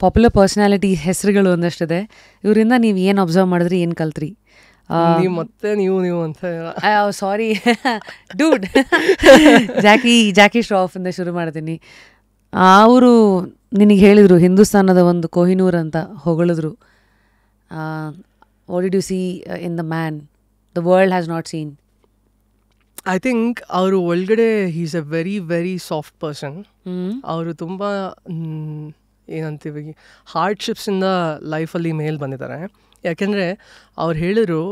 Popular personality ಹೆಸರುಗಳು ಒಂದಷ್ಟಿದೆ. ಇವರಿಂದ ನೀವು ಏನು ಅಬ್ಸರ್ವ್ ಮಾಡಿದ್ರಿ, ಏನು ಕಲ್ತ್ರಿ? ಮತ್ತೆ ನೀವು ಅಂತ ಸಾರಿ ಡೂಡ್. ಜಾಕಿ ಶ್ರಾಫ್ ಇಂದ ಶುರು ಮಾಡ್ತೀನಿ. ಅವರು ನಿನಗೆ ಹೇಳಿದರು ಹಿಂದೂಸ್ತಾನದ ಒಂದು ಕೊಹಿನೂರ್ ಅಂತ ಹೊಗಳಿದ್ರು. What did you see in the man the world has not seen? I think ಅವರು ಒಳಗಡೆ he's a very very soft person. ಅವರು ತುಂಬ ಏನಂತೀವಿ ಹಾರ್ಡ್ಶಿಪ್ಸಿಂದ ಲೈಫಲ್ಲಿ ಮೇಲೆ ಬಂದಿದ್ದಾರೆ. ಯಾಕೆಂದರೆ ಅವ್ರು ಹೇಳಿದ್ರು,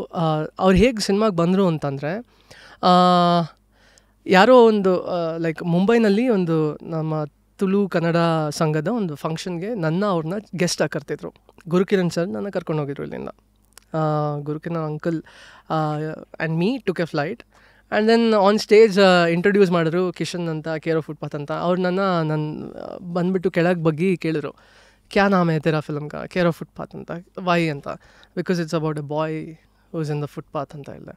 ಅವ್ರು ಹೇಗೆ ಸಿನಿಮಾಗೆ ಬಂದರು ಅಂತಂದರೆ, ಯಾರೋ ಒಂದು ಲೈಕ್ ಮುಂಬೈನಲ್ಲಿ ಒಂದು ನಮ್ಮ ತುಳು ಕನ್ನಡ ಸಂಘದ ಒಂದು ಫಂಕ್ಷನ್ಗೆ ಅವ್ರನ್ನ ಗೆಸ್ಟ್ ಆಗಿ ಕರ್ತಿದ್ರು. ಗುರುಕಿರಣ್ ಸರ್ ನನ್ನ ಕರ್ಕೊಂಡು ಹೋಗಿದ್ರು ಇಲ್ಲಿಂದ. Gurukiran uncle and me took a flight and then on stage introduce ಮಾಡಿದ್ರು ಕಿಶನ್ ಅಂತ, ಕೇರ್ ಆಫ್ ಫುಟ್ಪಾತ್ ಅಂತ. ಅವ್ರು ನನ್ನ ಬಂದುಬಿಟ್ಟು ಕೆಳಗೆ ಬಗ್ಗೆ ಕೇಳಿದ್ರು, ಕ್ಯಾ ನಾಮ್ ಹೈ ತೆರಾ ಫಿಲ್ಮ್ ಕಾ? ಕೇರ್ ಆಫ್ ಫುಟ್ಪಾತ್ ಅಂತ. ವೈ ಅಂತ? Because it's about a boy who's in the footpath ಅಂತ ಇಲ್ಲ.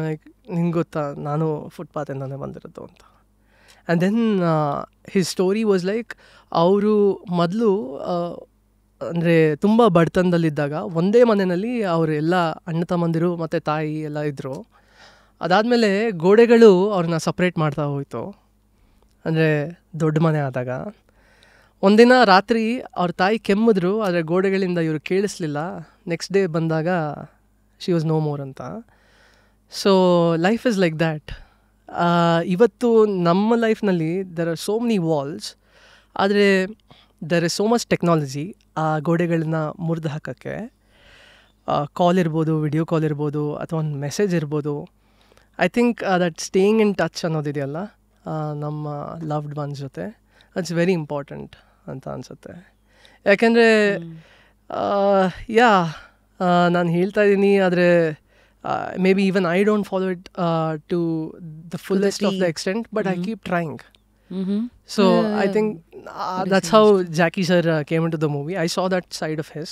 ಲೈಕ್ ನಿಂಗೆ ಗೊತ್ತಾ, ನಾನು ಫುಟ್ಪಾತಿಂದನೇ ಬಂದಿರೋದು ಅಂತ. And then his story was like, ಅವರು ಮೊದಲು ಅಂದರೆ ತುಂಬ ಬಡತನದಲ್ಲಿದ್ದಾಗ ಒಂದೇ ಮನೆಯಲ್ಲಿ ಅವರು ಎಲ್ಲ ಅಣ್ಣ ತಮ್ಮಂದಿರು ಮತ್ತು ತಾಯಿ ಎಲ್ಲ ಇದ್ದರು. ಅದಾದಮೇಲೆ ಗೋಡೆಗಳು ಅವ್ರನ್ನ ಸಪ್ರೇಟ್ ಮಾಡ್ತಾ ಹೋಯಿತು. ಅಂದರೆ ದೊಡ್ಡ ಮನೆ ಆದಾಗ ಒಂದಿನ ರಾತ್ರಿ ಅವ್ರ ತಾಯಿ ಕೆಮ್ಮಿದ್ರು, ಆದರೆ ಗೋಡೆಗಳಿಂದ ಇವರು ಕೇಳಿಸ್ಲಿಲ್ಲ. ನೆಕ್ಸ್ಟ್ ಡೇ ಬಂದಾಗ ಶಿ ವಾಸ್ ನೋ ಮೋರ್ ಅಂತ. So life is like that. ಇವತ್ತು ನಮ್ಮ ಲೈಫ್ನಲ್ಲಿ there are so many walls, ಆದರೆ there is so much technology ಆ ಗೋಡೆಗಳನ್ನ ಮುರಿದು ಹಾಕೋಕ್ಕೆ. ಕಾಲ್ ಇರ್ಬೋದು, ವಿಡಿಯೋ ಕಾಲ್ ಇರ್ಬೋದು, ಅಥವಾ ಒಂದು ಮೆಸೇಜ್ ಇರ್ಬೋದು. I think that staying in touch ಅನ್ನೋದಿದೆಯಲ್ಲ ನಮ್ಮ ಲವ್ಡ್ ಒನ್ಸ್ ಜೊತೆ, ಇಟ್ಸ್ ವೆರಿ ಇಂಪಾರ್ಟೆಂಟ್ ಅಂತ ಅನಿಸುತ್ತೆ. ಯಾಕೆಂದರೆ ನಾನು ಹೇಳ್ತಾ ಇದ್ದೀನಿ, ಆದರೆ maybe even I don't follow it to the fullest of the extent, but I keep trying. So I think that's how Jackie sir came into the movie. I saw that side of his.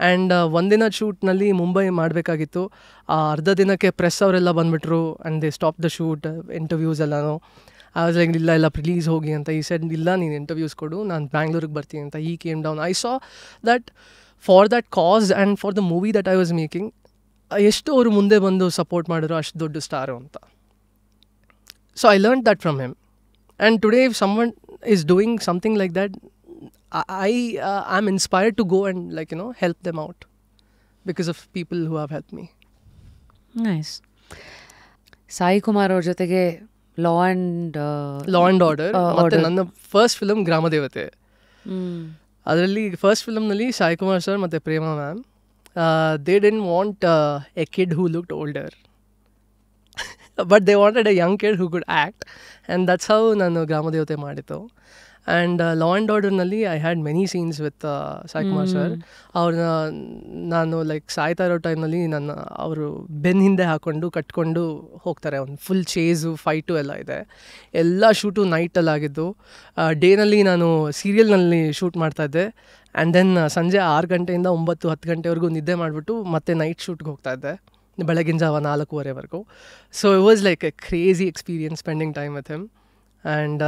And ಒಂದಿನ ಶೂಟ್ನಲ್ಲಿ ಮುಂಬೈ ಮಾಡಬೇಕಾಗಿತ್ತು. ಅರ್ಧ ದಿನಕ್ಕೆ press ಅವರೆಲ್ಲ ಬಂದುಬಿಟ್ರು and they stop the shoot, interviews ಎಲ್ಲನೂ. I was like ಇಲ್ಲ please ಹೋಗಿ ಅಂತ. ಈ ಸೆಡ್ ಇಲ್ಲ, ನೀನು ಇಂಟರ್ವ್ಯೂಸ್ ಕೊಡು, ನಾನು ಬ್ಯಾಂಗ್ಳೂರಿಗೆ ಬರ್ತೀನಿ ಅಂತ. ಈ came down. I saw that for that cause and for the movie that I was making, ಎಷ್ಟು ಅವರು ಮುಂದೆ ಬಂದು ಸಪೋರ್ಟ್ ಮಾಡಿದ್ರು, ಅಷ್ಟು ದೊಡ್ಡ ಸ್ಟಾರು ಅಂತ. So I learn that from him. And today if someone is doing something like that, I am inspired to go and help them out because of people who have helped me. Nice. Sai Kumar ಅವ್ರ ಜೊತೆಗೆ law and order ಮತ್ತು ನನ್ನ first film Gramadevathe. ಅದರಲ್ಲಿ first ಫಿಲಮ್ನಲ್ಲಿ Sai Kumar sir ಮತ್ತು Prema ma'am, they didn't want a kid who looked older, but they wanted a young kid who could act. And that's how ನಾನು ಗ್ರಾಮದೇವತೆ ಮಾಡಿತ್ತು. And law and ಆರ್ಡರ್ನಲ್ಲಿ I had many scenes with Sai Kumar sir. ಅವ್ರನ್ನ ನಾನು like ಸಾಯ್ತಾ ಇರೋ ಟೈಮ್ನಲ್ಲಿ ಅವರು ಬೆನ್ನ ಹಿಂದೆ ಹಾಕ್ಕೊಂಡು ಕಟ್ಕೊಂಡು ಹೋಗ್ತಾರೆ. ಒಂದು ಫುಲ್ ಚೇಸು, ಫೈಟು ಎಲ್ಲ ಇದೆ. ಎಲ್ಲ ಶೂಟು ನೈಟಲ್ಲಾಗಿದ್ದು. ಡೇನಲ್ಲಿ ನಾನು ಸೀರಿಯಲ್ನಲ್ಲಿ ಶೂಟ್ ಮಾಡ್ತಾಯಿದ್ದೆ. ಆ್ಯಂಡ್ ದೆನ್ ಸಂಜೆ 6 ಗಂಟೆಯಿಂದ 9-10 ಗಂಟೆವರೆಗೂ ನಿದ್ದೆ ಮಾಡಿಬಿಟ್ಟು ಮತ್ತೆ ನೈಟ್ ಶೂಟ್ಗೆ ಹೋಗ್ತಾಯಿದ್ದೆ, ಬೆಳಗಿನ ಜಾವ 4:15ವರೆಗೂ. So it was like a crazy experience spending time with him. And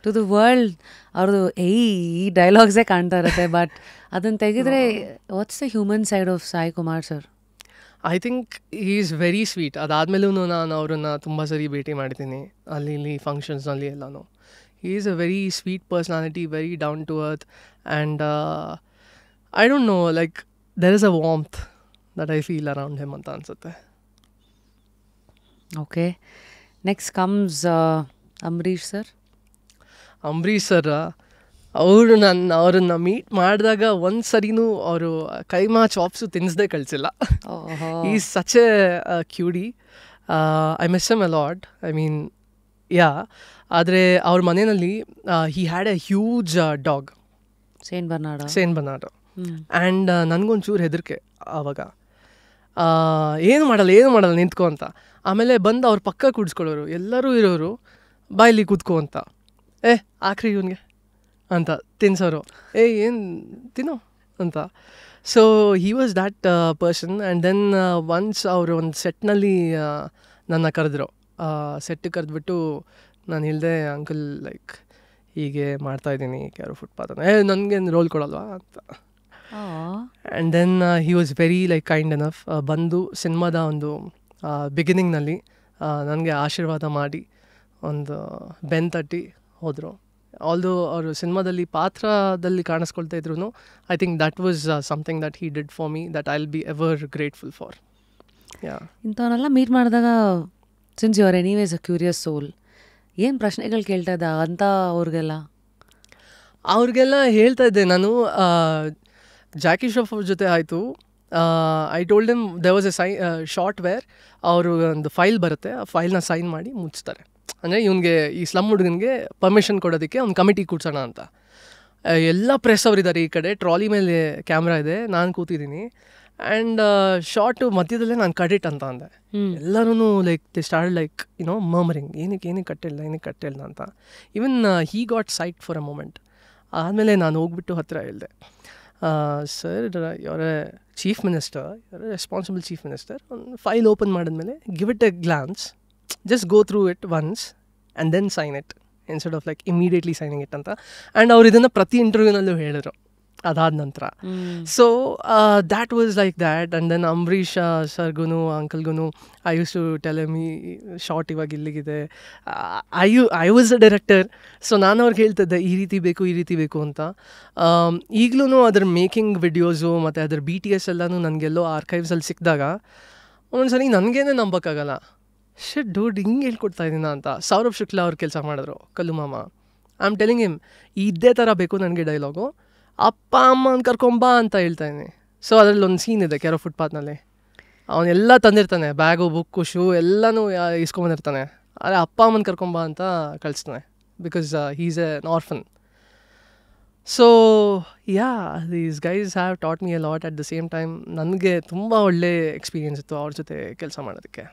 to the world ಅವ್ರದ್ದು ಈ ಡೈಲಾಗ್ಸೇ ಕಾಣ್ತಾ ಇರುತ್ತೆ. ಬಟ್ ಅದನ್ನು ತೆಗೆದ್ರೆ what's the human side of Sai Kumar sir? I think he is very sweet. ಅದಾದಮೇಲೂ ನಾನು ಅವ್ರನ್ನ ತುಂಬ ಸರಿ ಭೇಟಿ ಮಾಡಿದ್ದೀನಿ, ಅಲ್ಲಿ ಇಲ್ಲಿ ಫಂಕ್ಷನ್ಸ್ನಲ್ಲಿ ಎಲ್ಲನೂ. He is a very sweet personality, very down to earth. And I don't know, like there is a warmth that I feel around him ಅಂತ ಅನ್ಸುತ್ತೆ. Okay, next comes Ambareesh sir. Ambareesh sir ಅವ್ರನ್ನ ಮೀಟ್ ಮಾಡಿದಾಗ ಒಂದು ಸರಿನೂ ಅವರು ಕೈಮಾ ಚಾಪ್ಸು ತಿನ್ನಿಸ್ದೇ ಕಳಿಸಿಲ್ಲ. Is such a cutie. I miss him a lot. I mean ಆದರೆ ಅವ್ರ ಮನೆಯಲ್ಲಿ he had a huge dog, Saint Bernard. And ನನಗೊಂಚೂರು ಹೆದರಿಕೆ ಆವಾಗ. ಏನು ಮಾಡಲ್ಲ ನಿಂತ್ಕೊ ಅಂತ. ಆಮೇಲೆ ಬಂದು ಅವ್ರ ಪಕ್ಕ ಕೂಡಿಸ್ಕೊಳ್ಳೋರು, ಎಲ್ಲರೂ ಇರೋರು, ಬಾಯಲ್ಲಿ ಕೂತ್ಕೊ ಅಂತ. ಆಕ್ರಿ ಇವನಿಗೆ ಅಂತ ತಿನ್ಸೋರು. ಏನು ತಿನ್ನೋ ಅಂತ. So he was that person. And then once ಅವರು ಒಂದು ಸೆಟ್ನಲ್ಲಿ ನನ್ನ ಕರೆದ್ರು. ಸೆಟ್ಟಿಗೆ ಕರೆದ್ಬಿಟ್ಟು ನಾನು ಹೇಳಿದೆ, ಅಂಕಲ್ ಲೈಕ್ ಹೀಗೆ ಮಾಡ್ತಾಯಿದ್ದೀನಿ ಕ್ಯಾರೋ ಫುಟ್ಪಾತ್ ಅಂತ. ನನಗೇನು ರೋಲ್ ಕೊಡಲ್ವಾ ಅಂತ. Oh. And then he was very like kind enough. ಬಂದು ಸಿನಿಮಾದ ಒಂದು ಬಿಗಿನಿಂಗ್ನಲ್ಲಿ ನನಗೆ ಆಶೀರ್ವಾದ ಮಾಡಿ ಒಂದು ಬೆನ್ ತಟ್ಟಿ ಹೋದರು. ಆಲ್ದೋ ಅವರು ಸಿನಿಮಾದಲ್ಲಿ ಪಾತ್ರದಲ್ಲಿ ಕಾಣಿಸ್ಕೊಳ್ತಾ ಇದ್ರು, I think that was something that he did for me that I will be ever grateful for. Yeah, ಇಂಥವನ್ನೆಲ್ಲ ಮೀಟ್ ಮಾಡಿದಾಗ since you are anyways a curious soul, ಏನು ಪ್ರಶ್ನೆಗಳು ಕೇಳ್ತಾ ಇದ್ದ ಅಂತ ಅವ್ರಿಗೆಲ್ಲ ಹೇಳ್ತಾ ಇದ್ದೆ ನಾನು. ಜಾಕಿ ಶ್ರಾಫ್ ಅವ್ರ ಜೊತೆ ಆಯಿತು. I told them there was a short where ಅವರು ಒಂದು ಫೈಲ್ ಬರುತ್ತೆ, ಆ ಫೈಲ್ನ ಸೈನ್ ಮಾಡಿ ಮುಚ್ತಾರೆ. ಅಂದರೆ ಇವನಿಗೆ ಈ ಸ್ಲಮ್ ಹುಡುಗನಿಗೆ ಪರ್ಮಿಷನ್ ಕೊಡೋದಕ್ಕೆ ಒಂದು ಕಮಿಟಿ ಕೂಡ್ಸೋಣ ಅಂತ. ಎಲ್ಲ ಪ್ರೆಸ್ ಅವರಿದ್ದಾರೆ, ಈ ಕಡೆ ಟ್ರಾಲಿ ಮೇಲೆ ಕ್ಯಾಮ್ರಾ ಇದೆ, ನಾನು ಕೂತಿದ್ದೀನಿ. ಆ್ಯಂಡ್ ಶಾರ್ಟು ಮಧ್ಯದಲ್ಲೇ ನಾನು ಕಡಿಟ್ ಅಂತ ಅಂದೆ. ಎಲ್ಲರೂ like the start like murmuring, ಏನಕ್ಕೆ ಕಟ್ಟಿಲ್ಲ ಅಂತ. Even he got sight for a moment. ಆದಮೇಲೆ ನಾನು ಹೋಗ್ಬಿಟ್ಟು ಹತ್ತಿರ ಹೇಳಿದೆ, ಸರ್ ಇವರ ಚೀಫ್ ಮಿನಿಸ್ಟರ್, ಇವರ ರೆಸ್ಪಾನ್ಸಿಬಲ್ ಚೀಫ್ ಮಿನಿಸ್ಟರ್, ಒಂದು ಫೈಲ್ ಓಪನ್ ಮಾಡಿದ್ಮೇಲೆ give it a glance, just go through it once and then sign it instead of like immediately signing it ಅಂತ. ಆ್ಯಂಡ್ ಅವ್ರು ಇದನ್ನು ಪ್ರತಿ ಇಂಟರ್ವ್ಯೂನಲ್ಲೂ ಹೇಳಿದ್ರು ಅದಾದ ನಂತರ. So that was like that. And then Ambareesh ಸರ್ಗೂ ಅಂಕಲ್ಗೂ I use to tell me short ಇವಾಗ ಇಲ್ಲಿಗಿದೆ. I was a director, so ನಾನು ಅವ್ರಿಗೆ ಹೇಳ್ತಿದ್ದೆ ಈ ರೀತಿ ಬೇಕು ಅಂತ. ಈಗಲೂ ಅದರ ಮೇಕಿಂಗ್ ವಿಡಿಯೋಸು ಮತ್ತು ಅದರ BTS ಎಲ್ಲನೂ ನನಗೆಲ್ಲೋ ಆರ್ಕೈವ್ಸಲ್ಲಿ ಸಿಕ್ಕಿದಾಗ ಒಂದೊಂದ್ಸರಿ ನನಗೇನೆ ನಂಬೋಕ್ಕಾಗಲ್ಲ. ಶಿಟ್ ಡೂಡ್ ಹಿಂಗೆ ಹೇಳ್ಕೊಡ್ತಾ ಇದ್ದೀನ ಅಂತ. ಸೌರಭ್ ಶುಕ್ಲಾ ಅವ್ರು ಕೆಲಸ ಮಾಡಿದ್ರು ಕಲ್ಲು ಮಾಮ. ಐ ಆಮ್ ಟೆಲಿಂಗ್ ಹಿಮ್ ಇದೇ ಥರ ಬೇಕು ನನಗೆ ಡೈಲಾಗು, ಅಪ್ಪ ಅಮ್ಮನ ಕರ್ಕೊಂಬಾ ಅಂತ ಹೇಳ್ತಾಯಿದ್ದೀನಿ. ಸೊ ಅದರಲ್ಲಿ ಒಂದು ಸೀನ್ ಇದೆ ಕ್ಯಾರೋ ಫುಟ್ಪಾತ್ನಲ್ಲಿ, ಅವನೆಲ್ಲ ತಂದಿರ್ತಾನೆ, ಬ್ಯಾಗು ಬುಕ್ಕು ಶೂ ಎಲ್ಲನೂ ಇಸ್ಕೊಂಬಂದಿರ್ತಾನೆ. ಆದರೆ ಅಪ್ಪ ಅಮ್ಮನ ಕರ್ಕೊಂಬಾ ಅಂತ ಕಳಿಸ್ತಾನೆ, because he's an orphan. So yeah, these guys have taught me a lot. At the same time ನನಗೆ ತುಂಬ ಒಳ್ಳೆ ಎಕ್ಸ್ಪೀರಿಯನ್ಸ್ ಇತ್ತು ಅವ್ರ ಜೊತೆ ಕೆಲಸ ಮಾಡೋದಕ್ಕೆ.